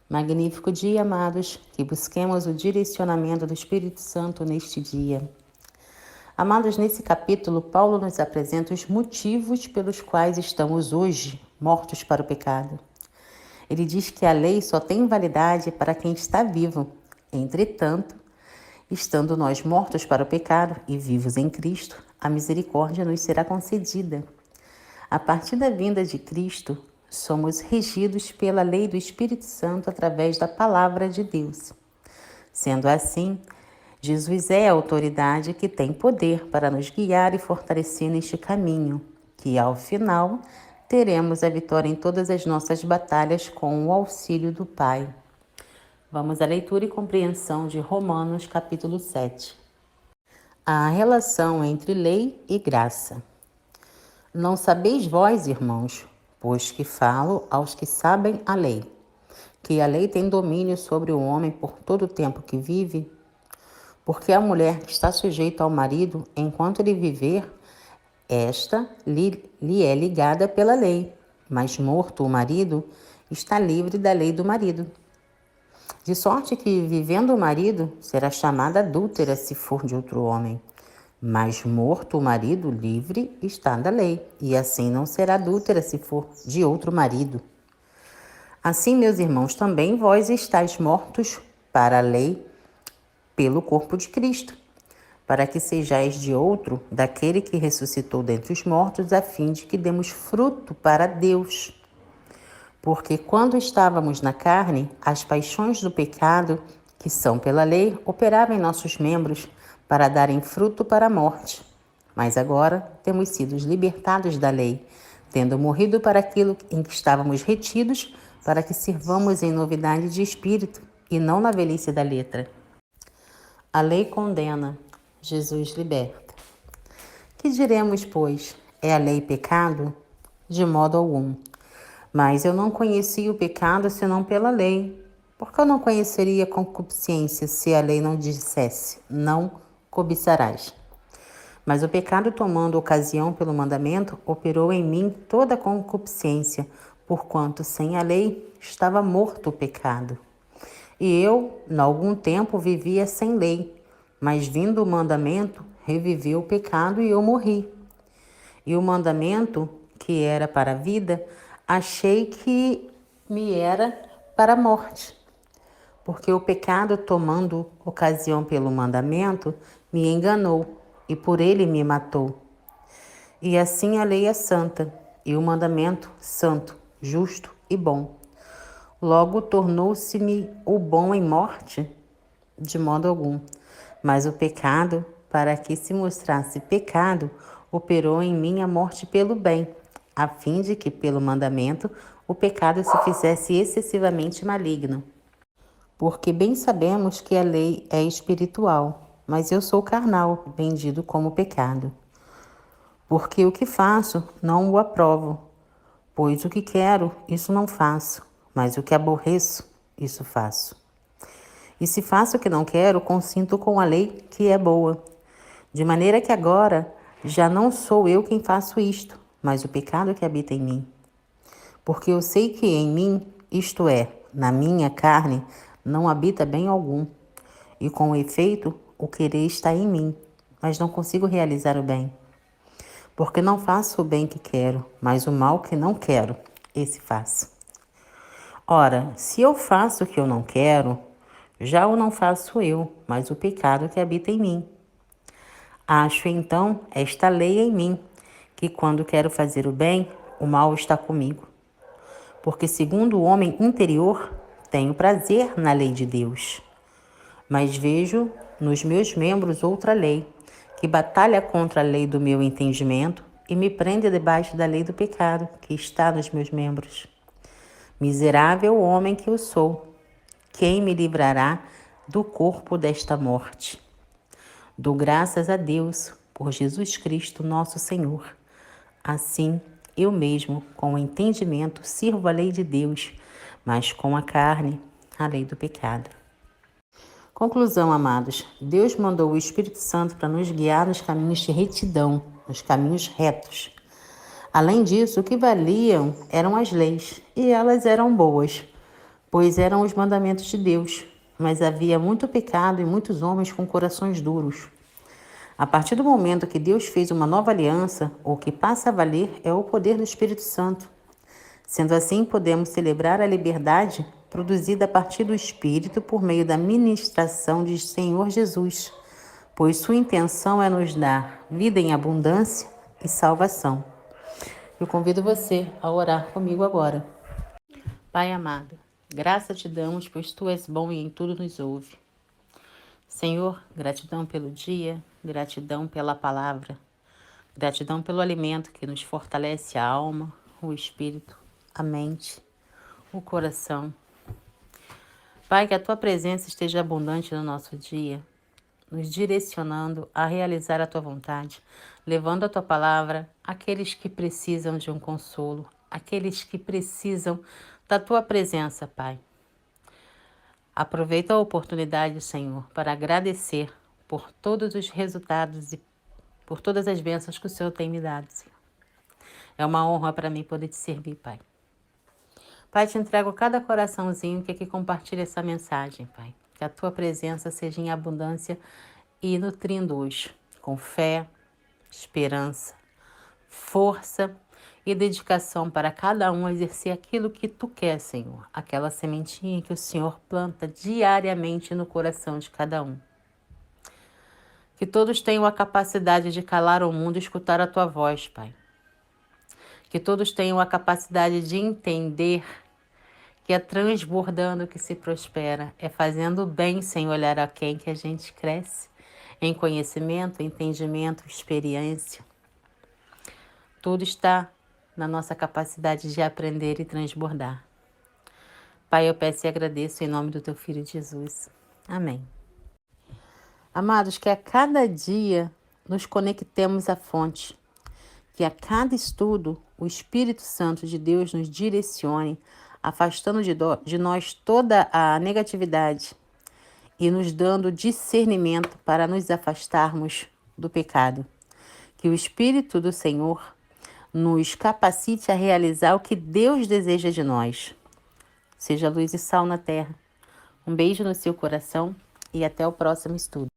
Magnífico dia, amados, que busquemos o direcionamento do Espírito Santo neste dia. Amados, nesse capítulo, Paulo nos apresenta os motivos pelos quais estamos hoje mortos para o pecado. Ele diz que a lei só tem validade para quem está vivo. Entretanto, estando nós mortos para o pecado e vivos em Cristo, a misericórdia nos será concedida. A partir da vinda de Cristo, somos regidos pela lei do Espírito Santo através da palavra de Deus. Sendo assim, Jesus é a autoridade que tem poder para nos guiar e fortalecer neste caminho, que ao final teremos a vitória em todas as nossas batalhas com o auxílio do Pai. Vamos à leitura e compreensão de Romanos capítulo 7. A relação entre lei e graça. Não sabeis vós, irmãos, pois que falo aos que sabem a lei, que a lei tem domínio sobre o homem por todo o tempo que vive? Porque a mulher está sujeita ao marido enquanto ele viver, esta lhe é ligada pela lei, mas morto o marido, está livre da lei do marido. De sorte que, vivendo o marido, será chamada adúltera se for de outro homem. Mas morto o marido, livre está da lei, e assim não será adúltera se for de outro marido. Assim, meus irmãos, também vós estáis mortos para a lei pelo corpo de Cristo, para que sejais de outro, daquele que ressuscitou dentre os mortos, a fim de que demos fruto para Deus. Porque quando estávamos na carne, as paixões do pecado, que são pela lei, operavam em nossos membros, para darem fruto para a morte. Mas agora temos sido libertados da lei, tendo morrido para aquilo em que estávamos retidos, para que sirvamos em novidade de espírito e não na velhice da letra. A lei condena, Jesus liberta. Que diremos, pois? É a lei pecado? De modo algum. Mas eu não conheci o pecado senão pela lei. Porque eu não conheceria concupiscência se a lei não dissesse, não cobiçarás. Mas o pecado, tomando ocasião pelo mandamento, operou em mim toda a concupiscência, porquanto sem a lei estava morto o pecado. E eu, em algum tempo, vivia sem lei, mas vindo o mandamento, reviveu o pecado e eu morri. E o mandamento, que era para a vida, achei que me era para a morte. Porque o pecado, tomando ocasião pelo mandamento, me enganou, e por ele me matou. E assim a lei é santa, e o mandamento santo, justo e bom. Logo tornou-se-me o bom em morte? De modo algum. Mas o pecado, para que se mostrasse pecado, operou em mim a morte pelo bem, a fim de que, pelo mandamento, o pecado se fizesse excessivamente maligno. Porque bem sabemos que a lei é espiritual, mas eu sou carnal, vendido como pecado. Porque o que faço, não o aprovo. Pois o que quero, isso não faço, mas o que aborreço, isso faço. E se faço o que não quero, consinto com a lei que é boa. De maneira que agora já não sou eu quem faço isto, mas o pecado que habita em mim. Porque eu sei que em mim, isto é, na minha carne, não habita bem algum. E com efeito, o querer está em mim, mas não consigo realizar o bem. Porque não faço o bem que quero, mas o mal que não quero, esse faço. Ora, se eu faço o que eu não quero, já o não faço eu, mas o pecado que habita em mim. Acho então esta lei em mim, que quando quero fazer o bem, o mal está comigo. Porque segundo o homem interior, tenho prazer na lei de Deus. Mas vejo nos meus membros outra lei, que batalha contra a lei do meu entendimento e me prende debaixo da lei do pecado, que está nos meus membros. Miserável homem que eu sou, quem me livrará do corpo desta morte? Dou graças a Deus por Jesus Cristo, nosso Senhor. Assim, eu mesmo, com o entendimento, sirvo a lei de Deus, mas com a carne, a lei do pecado. Conclusão, amados. Deus mandou o Espírito Santo para nos guiar nos caminhos de retidão, nos caminhos retos. Além disso, o que valiam eram as leis, e elas eram boas, pois eram os mandamentos de Deus, mas havia muito pecado e muitos homens com corações duros. A partir do momento que Deus fez uma nova aliança, o que passa a valer é o poder do Espírito Santo. Sendo assim, podemos celebrar a liberdade produzida a partir do Espírito por meio da ministração de Senhor Jesus, pois sua intenção é nos dar vida em abundância e salvação. Eu convido você a orar comigo agora. Pai amado, graça te damos, pois tu és bom e em tudo nos ouve. Senhor, gratidão pelo dia, gratidão pela palavra, gratidão pelo alimento que nos fortalece a alma, o espírito, a mente, o coração. Pai, que a tua presença esteja abundante no nosso dia, nos direcionando a realizar a tua vontade, levando a tua palavra àqueles que precisam de um consolo, àqueles que precisam da tua presença, Pai. Aproveita a oportunidade, Senhor, para agradecer por todos os resultados e por todas as bênçãos que o Senhor tem me dado, Senhor. É uma honra para mim poder te servir, Pai. Pai, te entrego cada coraçãozinho que aqui compartilha essa mensagem, Pai. Que a tua presença seja em abundância e nutrindo-os com fé, esperança, força e dedicação para cada um exercer aquilo que tu quer, Senhor. Aquela sementinha que o Senhor planta diariamente no coração de cada um. Que todos tenham a capacidade de calar o mundo e escutar a tua voz, Pai. Que todos tenham a capacidade de entender que é transbordando que se prospera, é fazendo bem sem olhar a quem que a gente cresce, em conhecimento, entendimento, experiência. Tudo está na nossa capacidade de aprender e transbordar. Pai, eu peço e agradeço em nome do teu Filho Jesus. Amém. Amados, que a cada dia nos conectemos à fonte, que a cada estudo o Espírito Santo de Deus nos direcione, afastando de nós toda a negatividade e nos dando discernimento para nos afastarmos do pecado. Que o Espírito do Senhor nos capacite a realizar o que Deus deseja de nós. Seja luz e sal na terra. Um beijo no seu coração e até o próximo estudo.